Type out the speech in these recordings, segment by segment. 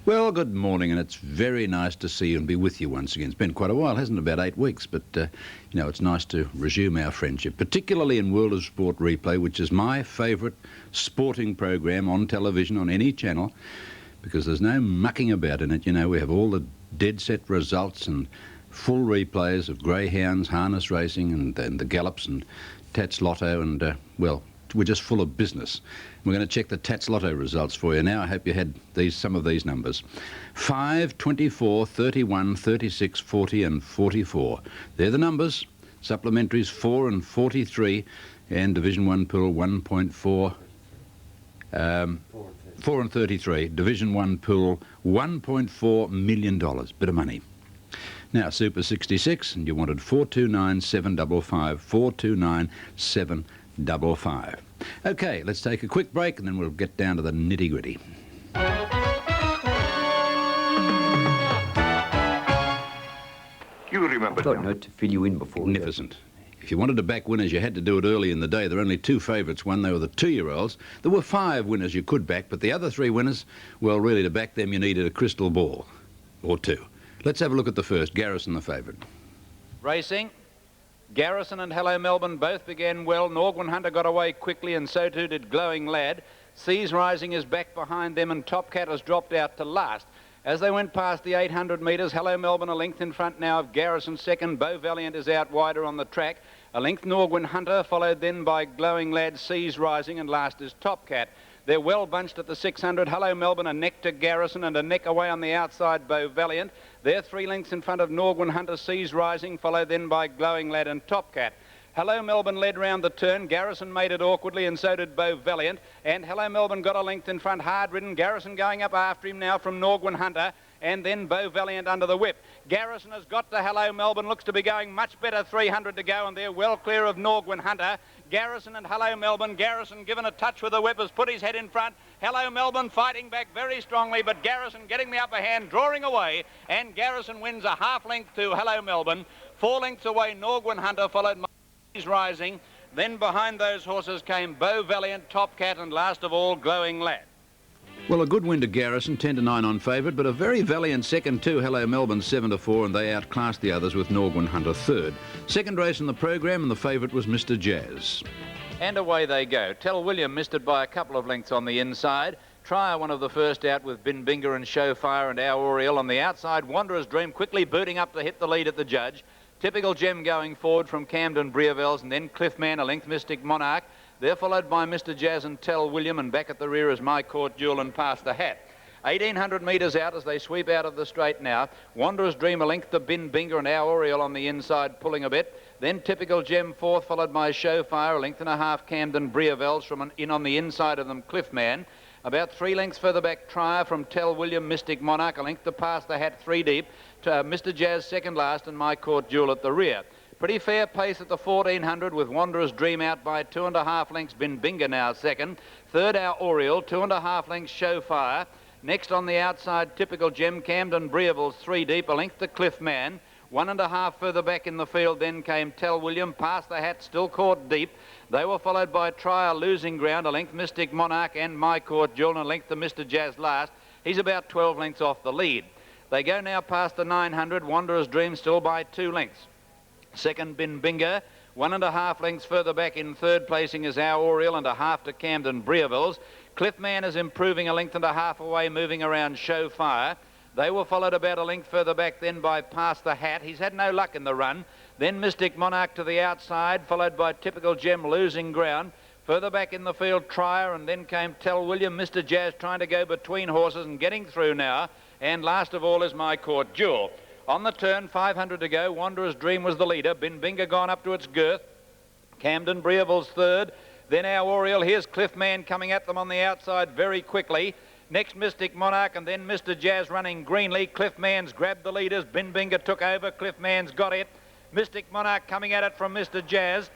Well, good morning, and it's very nice to see you and be with you once again. It's been quite a while, hasn't it? About 8 weeks, but, it's nice to resume our friendship, particularly in World of Sport Replay, which is my favourite sporting program on television on any channel, because there's no mucking about in it. We have all the dead set results and full replays of greyhounds, harness racing, and the gallops and Tats Lotto, and, we're just full of business. We're going to check the Tats Lotto results for you now. I hope you had some of these numbers. 5, 24, 31, 36, 40 and 44. They're the numbers. Supplementaries 4 and 43, and Division 1 pool 1.4. 4 and 33. Division 1 pool $1.4 million. Bit of money. Now, Super 66, and you wanted 429-755, 429-755. Okay, let's take a quick break and then we'll get down to the nitty-gritty. You remember. I've got a note to fill you in before. Magnificent. If you wanted to back winners, you had to do it early in the day. There were only 2 favourites won. They were the 2-year-olds. There were 5 winners you could back, but the other 3 winners, well, really, to back them, you needed a crystal ball or 2. Let's have a look at the first. Garrison, the favourite. Racing. Garrison and Hello Melbourne both began well. Norgwin Hunter got away quickly, and so too did Glowing Lad. Seas Rising is back behind them, and Top Cat has dropped out to last. As they went past the 800 metres, Hello Melbourne a length in front now of Garrison second. Beau Valiant is out wider on the track. A length Norgwin Hunter, followed then by Glowing Lad, Seas Rising, and last is Top Cat. They're well bunched at the 600. Hello Melbourne a neck to Garrison and a neck away on the outside, Beau Valiant. They're 3 lengths in front of Norgwin Hunter, Seas Rising, followed then by Glowing Lad and Top Cat. Hello Melbourne led round the turn. Garrison made it awkwardly, and so did Beau Valiant. And Hello Melbourne got a length in front, hard ridden. Garrison going up after him now from Norgwin Hunter, and then Beau Valiant under the whip. Garrison has got to Hello Melbourne, looks to be going much better, 300 to go, and they're well clear of Norgwin Hunter. Garrison and Hello Melbourne. Garrison given a touch with the whip, has put his head in front. Hello Melbourne fighting back very strongly, but Garrison getting the upper hand, drawing away, and Garrison wins a half length to Hello Melbourne. 4 lengths away, Norgwin Hunter, followed by Seas Rising. Then behind those horses came Beau Valiant, Top Cat, and last of all, Glowing Lad. Well, a good win to Garrison, 10-9 on favourite, but a very valiant second too. Hello Melbourne 7-4, and they outclassed the others with Norgwin Hunter third. Second race in the program, and the favourite was Mr. Jazz. And away they go. Tell William missed it by a couple of lengths on the inside. Try one of the first out with Bin Binger and Showfire and Our Oriel on the outside. Wanderer's Dream quickly booting up to hit the lead at the judge. Typical Gem going forward from Camden Breavels, and then Cliffman, a length Mystic Monarch. They're followed by Mr. Jazz and Tell William, and back at the rear is My Court Jewel and Past the Hat. 1,800 metres out as they sweep out of the straight now. Wanderer's Dream a length to Bin Binger and Our Oriel on the inside, pulling a bit. Then Typical Gem fourth, followed by Showfire, a length and a half Camden Breavels from in on the inside of them, Cliffman. About 3 lengths further back, Trier from Tell William, Mystic Monarch, a length to Past the Hat, 3 deep. To Mr. Jazz second last, and My Court Jewel at the rear. Pretty fair pace at the 1,400 with Wanderer's Dream out by 2.5 lengths. Bin Binger now second. Third, Our Oriel, 2.5 lengths Showfire. Next on the outside, Typical Gem, Camden Breavels, 3 deep, a length to Cliffman. 1.5 further back in the field, then came Tell William, Past the Hat, still caught deep. They were followed by Trier, Losing Ground, a length Mystic Monarch, and My Court Jewel, and a length to Mr. Jazz last. He's about 12 lengths off the lead. They go now past the 900, Wanderer's Dream still by 2 lengths. Second, Bin Binger. 1.5 lengths further back in third placing is Our Oriel, and a half to Camden Breavels. Cliffman is improving, a length and a half away, moving around Showfire. They were followed about a length further back then by Past the Hat. He's had no luck in the run. Then Mystic Monarch to the outside, followed by Typical Gem, Losing Ground. Further back in the field, Trier, and then came Tell William. Mr. Jazz trying to go between horses and getting through now. And last of all is My Court Jewel. On the turn, 500 to go. Wanderer's Dream was the leader. Bin Binger gone up to its girth. Camden Breavels third. Then Our Oriel. Here's Cliffman coming at them on the outside very quickly. Next, Mystic Monarch, and then Mr. Jazz running greenly. Cliffman's grabbed the leaders. Bin Binger took over. Cliffman's got it. Mystic Monarch coming at it from Mr. Jazz.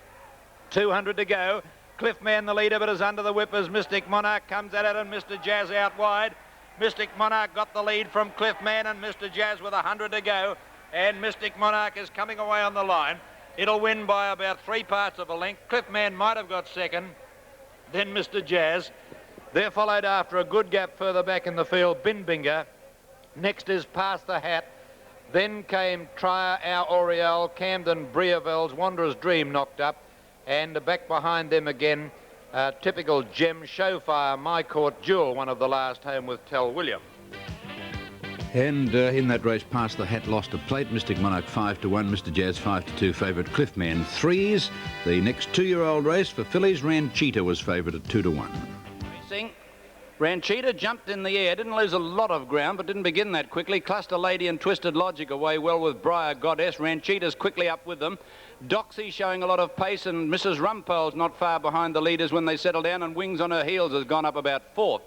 200 to go. Cliffman the leader, but is under the whip as Mystic Monarch comes at it, and Mr. Jazz out wide. Mystic Monarch got the lead from Cliffman, and Mr. Jazz with 100 to go. And Mystic Monarch is coming away on the line. It'll win by about 3 parts of a length. Cliffman might have got second. Then Mr. Jazz. They're followed after a good gap further back in the field, Bin Binger. Next is Past the Hat. Then came Trier, Our Oriel, Camden, Breavels, Wanderer's Dream knocked up. And back behind them again, typical Gem, Showfire, My Court, Jewel, one of the last home with Tell William. And in that race, Past the Hat lost a plate. Mystic Monarch 5-1, Mr Jazz 5-2, favourite Cliffman 3s. The next 2-year-old race for fillies, Ranchita was favourite at 2-1. Racing. Ranchita jumped in the air, didn't lose a lot of ground, but didn't begin that quickly. Cluster Lady and Twisted Logic away well with Briar Goddess. Ranchita's quickly up with them. Doxy showing a lot of pace, and Mrs Rumpole's not far behind the leaders when they settle down, and Wings on Her Heels has gone up about 4th.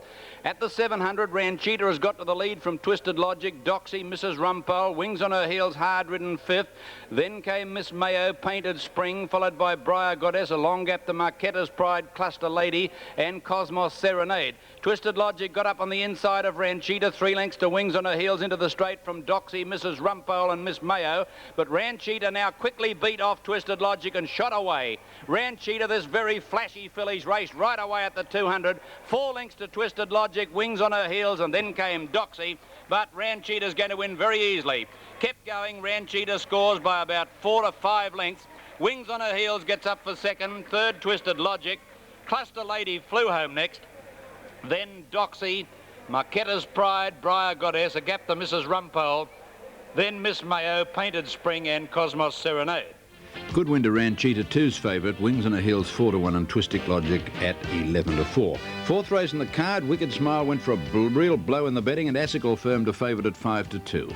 At the 700, Ranchita has got to the lead from Twisted Logic, Doxy, Mrs Rumpole, Wings on Her Heels, hard-ridden 5th. Then came Miss Mayo, Painted Spring, followed by Briar Goddess, a long gap to Marquetta's Pride, Cluster Lady, and Cosmos Serenade. Twisted Logic got up on the inside of Ranchita, 3 lengths to Wings on Her Heels into the straight from Doxy, Mrs Rumpole and Miss Mayo, but Ranchita now quickly beat off Twisted Logic and shot away. Ranchita, this very flashy filly's raced right away at the 200, 4 lengths to Twisted Logic, Wings on Her Heels, and then came Doxy, but Ranchita's going to win very easily. Kept going, Ranchita scores by about 4 to 5 lengths. Wings on Her Heels gets up for second, third Twisted Logic. Cluster Lady flew home next. Then Doxy, Marquetta's Pride, Briar Goddess, a gap to Mrs Rumpole. Then Miss Mayo, Painted Spring, and Cosmos Serenade. Good win to Ranchita 2's favourite, Wings on Her Heels 4-1 and Twistic Logic at 11-4. 4th race in the card, Wicked Smile went for a real blow in the betting, and Assicle firmed a favourite at 5-2.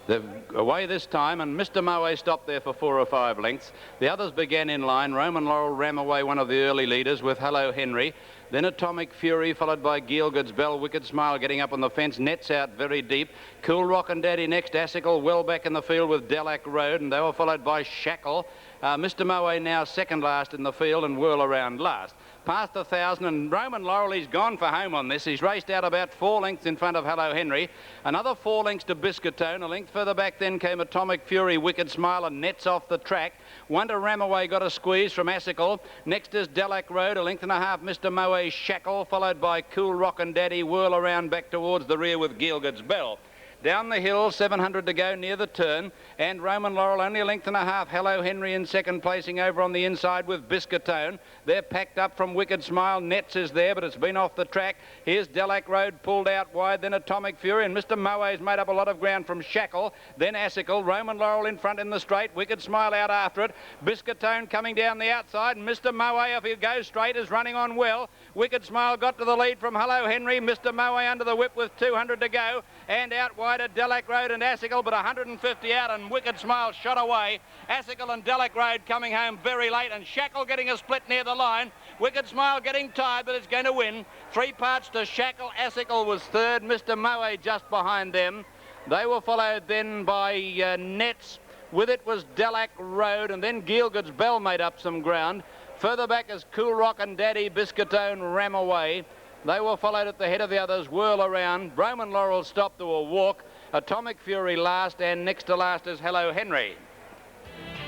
They're away this time, and Mr Moe stopped there for 4 or 5 lengths. The others began in line. Roman Laurel ran away one of the early leaders with Hello Henry. Then Atomic Fury, followed by Gielgud's Bell. Wicked Smile getting up on the fence. Nets out very deep. Cool Rockin' Daddy next. Assicle well back in the field with Delac Road, and they were followed by Shackle. Mr Moe now second last in the field, and Whirl Around last. Past 1,000, and Roman Laurel, he's gone for home on this. He's raced out about 4 lengths in front of Hello Henry. Another 4 lengths to Biscotone. A length further back then came Atomic Fury, Wicked Smile, and Nets off the track. Wonder Ramaway got a squeeze from Assicle. Next is Delac Road, a length and a half Mr Moe Shackle, followed by Cool Rockin' Daddy, Whirl Around back towards the rear with Gielgud's Bell. Down the hill, 700 to go near the turn, and Roman Laurel only a length and a half. Hello Henry in second, placing over on the inside with Biscotone. They're packed up from Wicked Smile. Nets is there, but it's been off the track. Here's Delac Road pulled out wide, then Atomic Fury, and Mr Moe's made up a lot of ground from Shackle, then Assicle. Roman Laurel in front in the straight, Wicked Smile out after it. Biscotone coming down the outside, and Mr Moe, if he goes straight, is running on well. Wicked Smile got to the lead from Hello Henry. Mr Moe under the whip with 200 to go, and out wide at Delac Road and Assicle, but 150 out, and Wicked Smile shot away. Assicle and Delac Road coming home very late, and Shackle getting a split near the line. Wicked Smile getting tired, but it's going to win. 3 parts to Shackle. Assicle was third. Mr Moe just behind them. They were followed then by Nets. With it was Delac Road, and then Gielgud's Bell made up some ground. Further back is Cool Rockin' Daddy, Biscotone, ram away. They were followed at the head of the others, Whirl Around. Roman Laurel stopped to a walk. Atomic Fury last, and next to last is Hello Henry.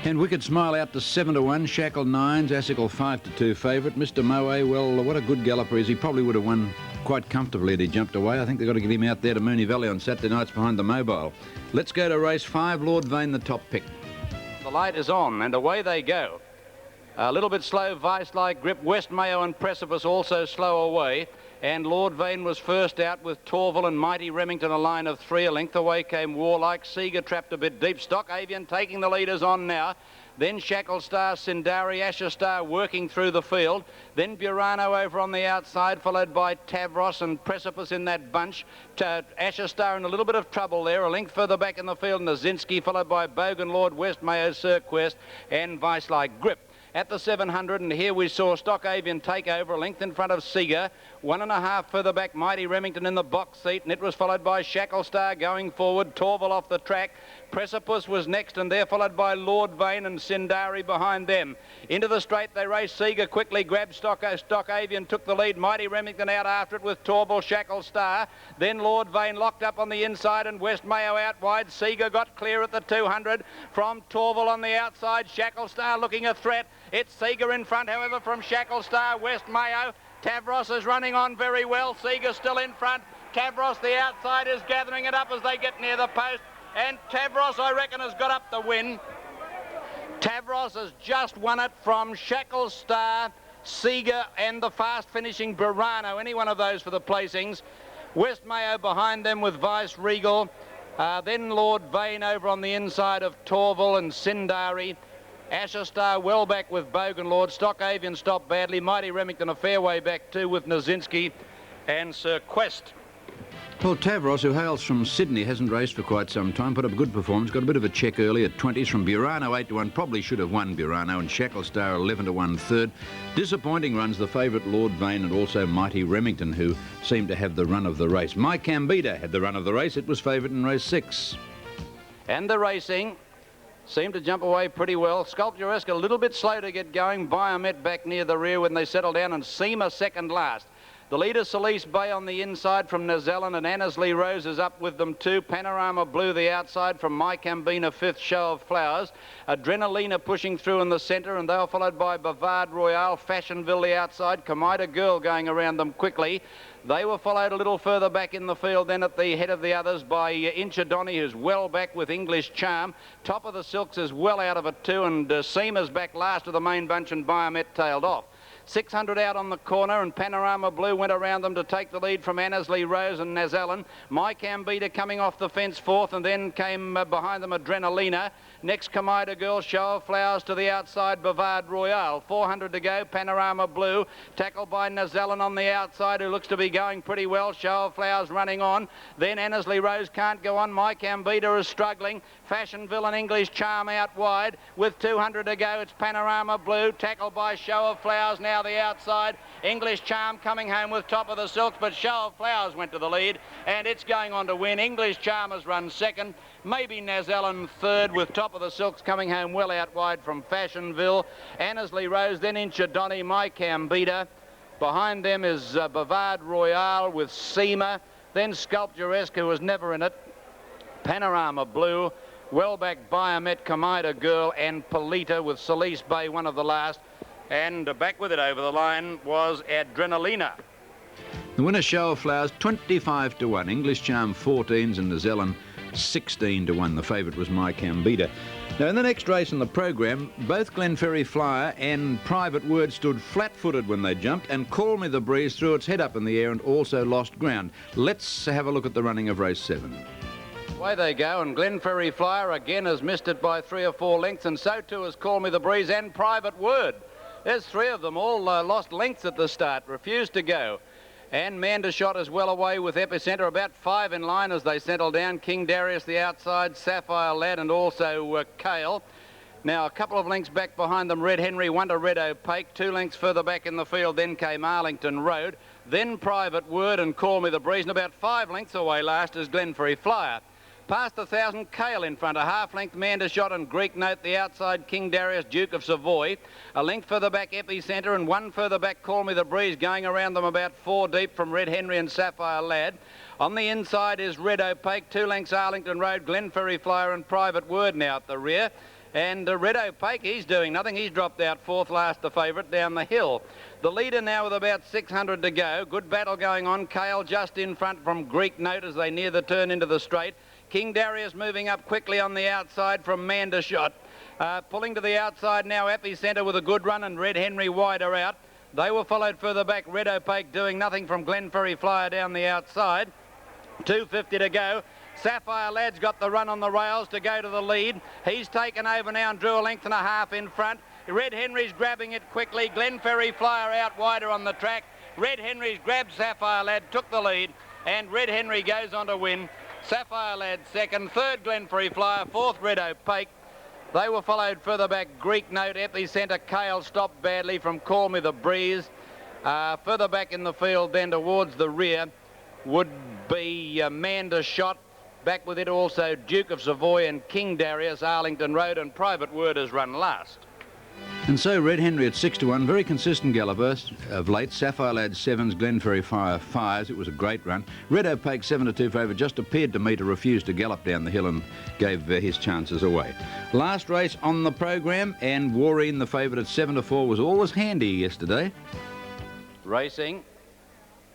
And Wicked Smile out to 7-1, Shackle 9s, Assicle 5-2 favourite. Mr Moe, well, what a good galloper is. He probably would have won quite comfortably had he jumped away. I think they've got to get him out there to Moonee Valley on Saturday nights behind the mobile. Let's go to race 5, Lord Vayne, the top pick. The light is on, and away they go. A little bit slow, Vice-like grip. West Mayo and Precipice also slow away. And Lord Vayne was first out with Torval and Mighty Remington, a line of 3. A length away came Warlike. Seeger trapped a bit deep. Stock Avian taking the leaders on now. Then Shackle Star, Sindari, Asher Star working through the field. Then Burano over on the outside, followed by Tavros and Precipice in that bunch. Asher Star in a little bit of trouble there. A length further back in the field, Nazinski, followed by Bogan Lord, West Mayo, Sir Quest, and Vice-like grip. At the 700, and here we saw Stock Avian take over, a length in front of Seeger. 1.5 further back, Mighty Remington in the box seat, and it was followed by Shackle Star going forward. Torval off the track. Precipice was next, and they're followed by Lord Vayne and Sindari behind them. Into the straight they raced. Seeger quickly grabbed Stock Avian, took the lead. Mighty Remington out after it with Torval, Shackle Star. Then Lord Vayne locked up on the inside, and West Mayo out wide. Seeger got clear at the 200 from Torval on the outside. Shackle Star looking a threat. It's Seeger in front, however, from Shackle Star, West Mayo. Tavros is running on very well. Seeger still in front. Tavros, the outside, is gathering it up as they get near the post. And Tavros, I reckon, has got up the win. Tavros has just won it from Shackle Star, Seeger and the fast-finishing Burano. Any one of those for the placings. West Mayo behind them with Vice Regal. Then Lord Vayne over on the inside of Torval and Sindari. Asher Star well back with Bogan Lord. Stock Avian stopped badly. Mighty Remington a fair way back too with Nazinski and Sir Quest. Well, Tavros, who hails from Sydney, hasn't raced for quite some time, put up a good performance, got a bit of a check early at 20s from Burano 8-1, probably should have won Burano, and Shackle Star 11-1 third. Disappointing runs the favourite Lord Vayne and also Mighty Remington, who seemed to have the run of the race. My Cambida had the run of the race, it was favourite in race 6. And the racing seemed to jump away pretty well. Sculpturesque a little bit slow to get going. Biomet back near the rear when they settle down, and Seema second last. The leader, Salice Bay, on the inside from Nazellan, and Annesley Rose is up with them too. Panorama Blue, the outside from My Cambina, fifth Show of Flowers. Adrenalina pushing through in the centre, and they were followed by Bavard Royale, Fashionville, the outside. Kamida Girl going around them quickly. They were followed a little further back in the field, then at the head of the others by Inchadoni, who's well back with English Charm. Top of the Silks is well out of it too, and Seema's back last of the main bunch, and Biomet tailed off. 600 out on the corner, and Panorama Blue went around them to take the lead from Annesley Rose and Nazellan. My Cambida coming off the fence fourth, and then came behind them Adrenalina. Next, Kamida Girl, Show of Flowers to the outside, Bavard Royale. 400 to go, Panorama Blue, tackled by Nazellan on the outside, who looks to be going pretty well. Show of Flowers running on. Then Annesley Rose can't go on. My Cambida is struggling. Fashionville and English Charm out wide. With 200 to go, it's Panorama Blue, tackled by Show of Flowers now the outside. English Charm coming home with Top of the Silks, but Show of Flowers went to the lead, and it's going on to win. English Charm has run second. Maybe Nazellan third, with Top of the Silks coming home well out wide from Fashionville. Annesley Rose, then Inchadoni, My Cambida. Behind them is Bavard Royale with Seema. Then Sculpturesque, who was never in it. Panorama Blue. Well back Biomet, Kamida Girl, and Polita with Salice Bay, one of the last. And back with it over the line was Adrenalina. The winner, Show of Flowers, 25-1. English Charm 14s and Nazellan 16-1. The favourite was My Cambida. Now, in the next race in the program, both Glenferrie Flyer and Private Word stood flat-footed when they jumped, and Call Me the Breeze threw its head up in the air and also lost ground. Let's have a look at the running of race 7. Away they go, and Glenferrie Flyer again has missed it by 3 or 4 lengths, and so too has Call Me the Breeze and Private Word. There's 3 of them, all lost lengths at the start, refused to go. And Mandershot is well away with Epicenter, about 5 in line as they settle down. King Darius the outside, Sapphire Lad, and also Kale. Now a couple of lengths back behind them, Red Henry, 1 to Red Opaque. 2 lengths further back in the field, then came Arlington Road. Then Private Word and Call Me the Breeze, and about 5 lengths away last is Glenferrie Flyer. Past 1,000, Kale in front, a half-length Mandershot and Greek Note, the outside King Darius, Duke of Savoy. A length further back Epicenter, and 1 further back Call Me the Breeze, going around them about 4 deep from Red Henry and Sapphire Lad. On the inside is Red Opaque, 2 lengths Arlington Road, Glenferrie Flyer and Private Word now at the rear. And Red Opaque, he's doing nothing. He's dropped out 4th last, the favourite, down the hill. The leader now with about 600 to go. Good battle going on. Kale just in front from Greek Note as they near the turn into the straight. King Darius moving up quickly on the outside from Mandershot. Pulling to the outside now, Epicenter with a good run, and Red Henry wider out. They were followed further back, Red Opaque doing nothing from Glenferrie Flyer down the outside. 250 to go. Sapphire Lad's got the run on the rails to go to the lead. He's taken over now and drew a length and a half in front. Red Henry's grabbing it quickly. Glenferrie Flyer out wider on the track. Red Henry's grabbed Sapphire Lad, took the lead, and Red Henry goes on to win. Sapphire Lad second, third Glenferrie Flyer, 4th Red Opaque. They were followed further back, Greek Note, Epicenter, Kale stopped badly from Call Me the Breeze. Further back in the field then towards the rear would be Mandershot. Back with it also Duke of Savoy and King Darius, Arlington Road, and Private Word has run last. And so Red Henry at 6-1, very consistent galloper of late. Sapphire Lad 7s, Glenferrie Flyer 5s. It was a great run. Red Opaque 7-2 favourite, just appeared to me to refuse to gallop down the hill and gave his chances away. Last race on the program, and Warreen, the favourite at 7-4, was always handy yesterday. Racing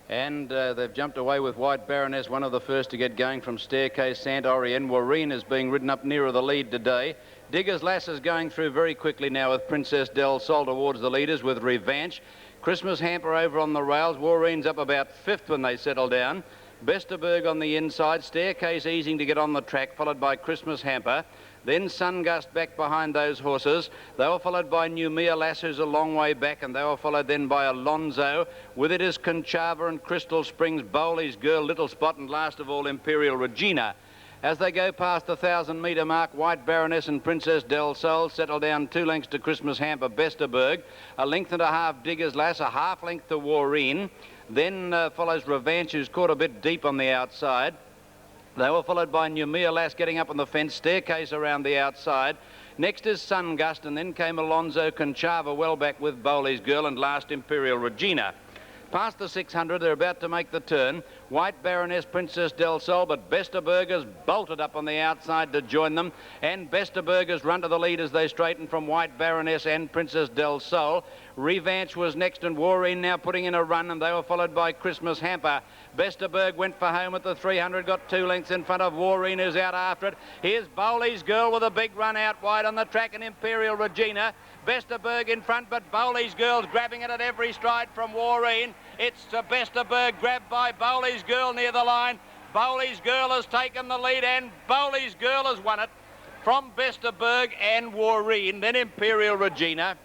And they've jumped away with White Baroness, one of the first to get going from Staircase. Saint Orient. Wareen is being ridden up nearer the lead today. Digger's Lass is going through very quickly now with Princess Del Sol towards the leaders with Revanche. Christmas Hamper over on the rails. Wareen's up about 5th when they settle down. Besterberg on the inside. Staircase easing to get on the track, followed by Christmas Hamper. Then Sungust back behind those horses. They were followed by Numia Lass, who's a long way back, and they were followed then by Alonzo. With it is Conchava and Crystal Springs, Bowley's Girl, Little Spot, and last of all Imperial Regina. As they go past the 1,000-metre mark, White Baroness and Princess Del Sol settle down 2 lengths to Christmas Hamper, Besterberg, 1.5 lengths Digger's Lass, a 1/2 length to Wareen. Then follows Revanche, who's caught a bit deep on the outside. They were followed by Numia Lass getting up on the fence, Staircase around the outside. Next is Sungust, and then came Alonzo, Conchava well back with Bowley's Girl, and last Imperial Regina. Past the 600, they're about to make the turn. White Baroness, Princess Del Sol, but Besterberger's bolted up on the outside to join them, and Besterberger's run to the lead as they straighten from White Baroness and Princess Del Sol. Revanche was next, and Wareen now putting in a run, and they were followed by Christmas Hamper. Besterberg went for home at the 300, got 2 lengths in front of Wareen, who's out after it. Here's Bowley's Girl with a big run out wide on the track, and Imperial Regina. Besterberg in front, but Bowley's Girl's grabbing it at every stride from Wareen. It's Besterberg grabbed by Bowley's Girl near the line. Bowley's Girl has taken the lead, and Bowley's Girl has won it from Besterberg and Wareen. Then Imperial Regina.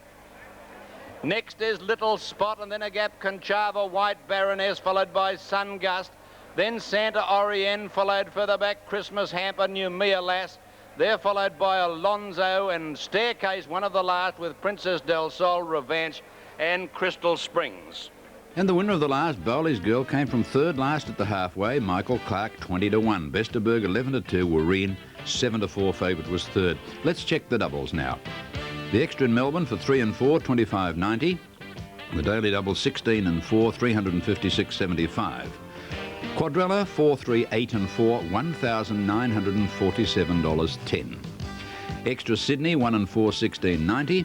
Next is Little Spot, and then a gap Conchava, White Baroness, followed by Sungust. Then Santa Orient, followed further back Christmas Hamper, Numia Lass. They're followed by Alonzo and Staircase, one of the last, with Princess Del Sol, Revanche, and Crystal Springs. And the winner of the last, Bowley's Girl, came from 3rd last at the halfway. Michael Clark, 20-1. Besterberg, 11-2. Wareen, 7-4. Favourite was 3rd. Let's check the doubles now. The extra in Melbourne for 3 and 4, 25.90. The daily double, 16 and 4, 356.75. Quadrella, 4, 3, 8 and 4, $1,947.10. Extra Sydney, 1 and 4, 16.90.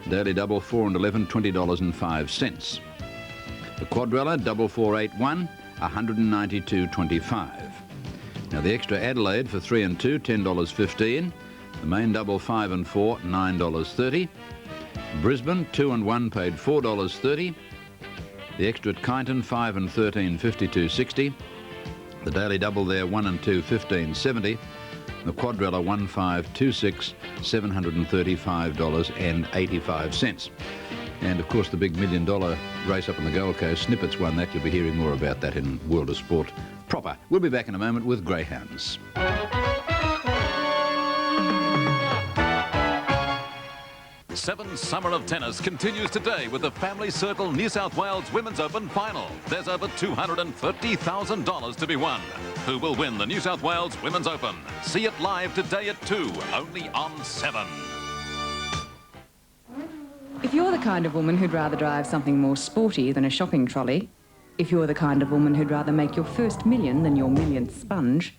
Daily double, 4 and 11, $20.05. The Quadrella, double 4, 8, 1, $192.25. Now the extra Adelaide for 3 and 2, $10.15. The main double, 5 and 4, $9.30. Brisbane, 2 and 1, paid $4.30. The extra at Kyneton, 5 and 13, $52.60. The daily double there, 1 and 2, $15.70. The Quadrella, 1, 5, 2, 6, $735.85. And of course the big $1 million race up on the Gold Coast, Snippets won that. You'll be hearing more about that in World of Sport proper. We'll be back in a moment with Greyhounds. 7th Summer of Tennis continues today with the Family Circle New South Wales Women's Open Final. There's over $230,000 to be won. Who will win the New South Wales Women's Open? See it live today at 2, only on 7. If you're the kind of woman who'd rather drive something more sporty than a shopping trolley, if you're the kind of woman who'd rather make your first million than your millionth sponge,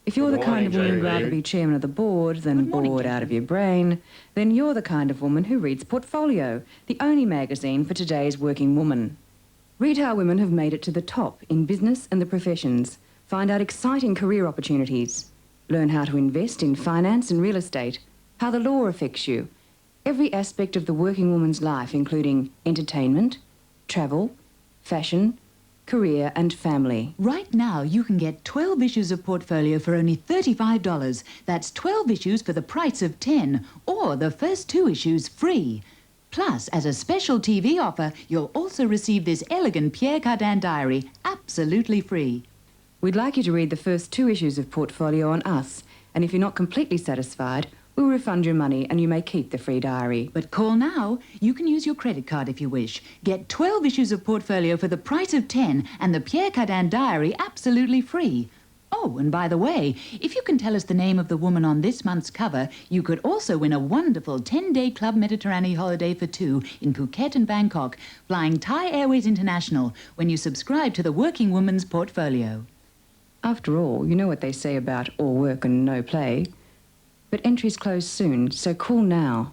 if you're the kind of woman who'd rather be chairman of the board than bored out of your brain, then you're the kind of woman who reads Portfolio, the only magazine for today's working woman. Read how women have made it to the top in business and the professions. Find out exciting career opportunities. Learn how to invest in finance and real estate, how the law affects you, every aspect of the working woman's life, including entertainment, travel, fashion, career and family. Right now, you can get 12 issues of Portfolio for only $35. That's 12 issues for the price of 10, or the first 2 issues free. Plus, as a special TV offer, you'll also receive this elegant Pierre Cardin diary, absolutely free. We'd like you to read the first 2 issues of Portfolio on us, and if you're not completely satisfied, we'll refund your money and you may keep the free diary. But call now. You can use your credit card if you wish. Get 12 issues of Portfolio for the price of 10 and the Pierre Cardin diary absolutely free. Oh, and by the way, if you can tell us the name of the woman on this month's cover, you could also win a wonderful 10-day Club Mediterranean holiday for 2 in Phuket and Bangkok, flying Thai Airways International, when you subscribe to the Working Woman's Portfolio. After all, you know what they say about all work and no play. But entries close soon, so call now.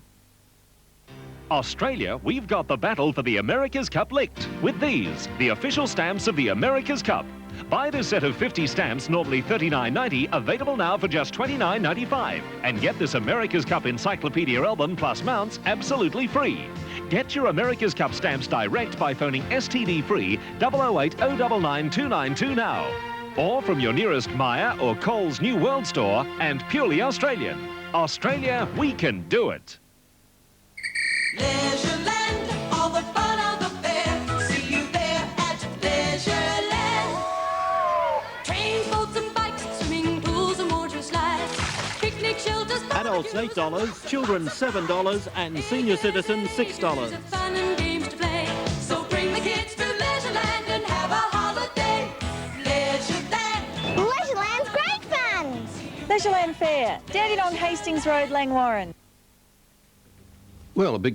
Australia, we've got the battle for the America's Cup licked with these, the official stamps of the America's Cup. Buy this set of 50 stamps, normally $39.90, available now for just $29.95. And get this America's Cup Encyclopedia album plus mounts absolutely free. Get your America's Cup stamps direct by phoning STD free 008 099 292 now. Or from your nearest Myer or Coles New World store and purely Australian. Australia, we can do it. Leisureland, all the fun of the fair. See you there at Leisureland. Trains, boats and bikes, swimming pools and water slides. Picnic shelters. Adults $8, children $7 and senior citizens $6. Fun and games to play. So bring the kids to Leisureland and have a holiday. Leisureland. Leisureland's great fun. Leisureland Fair, down on Hastings Road, Langwarrin. Well, a big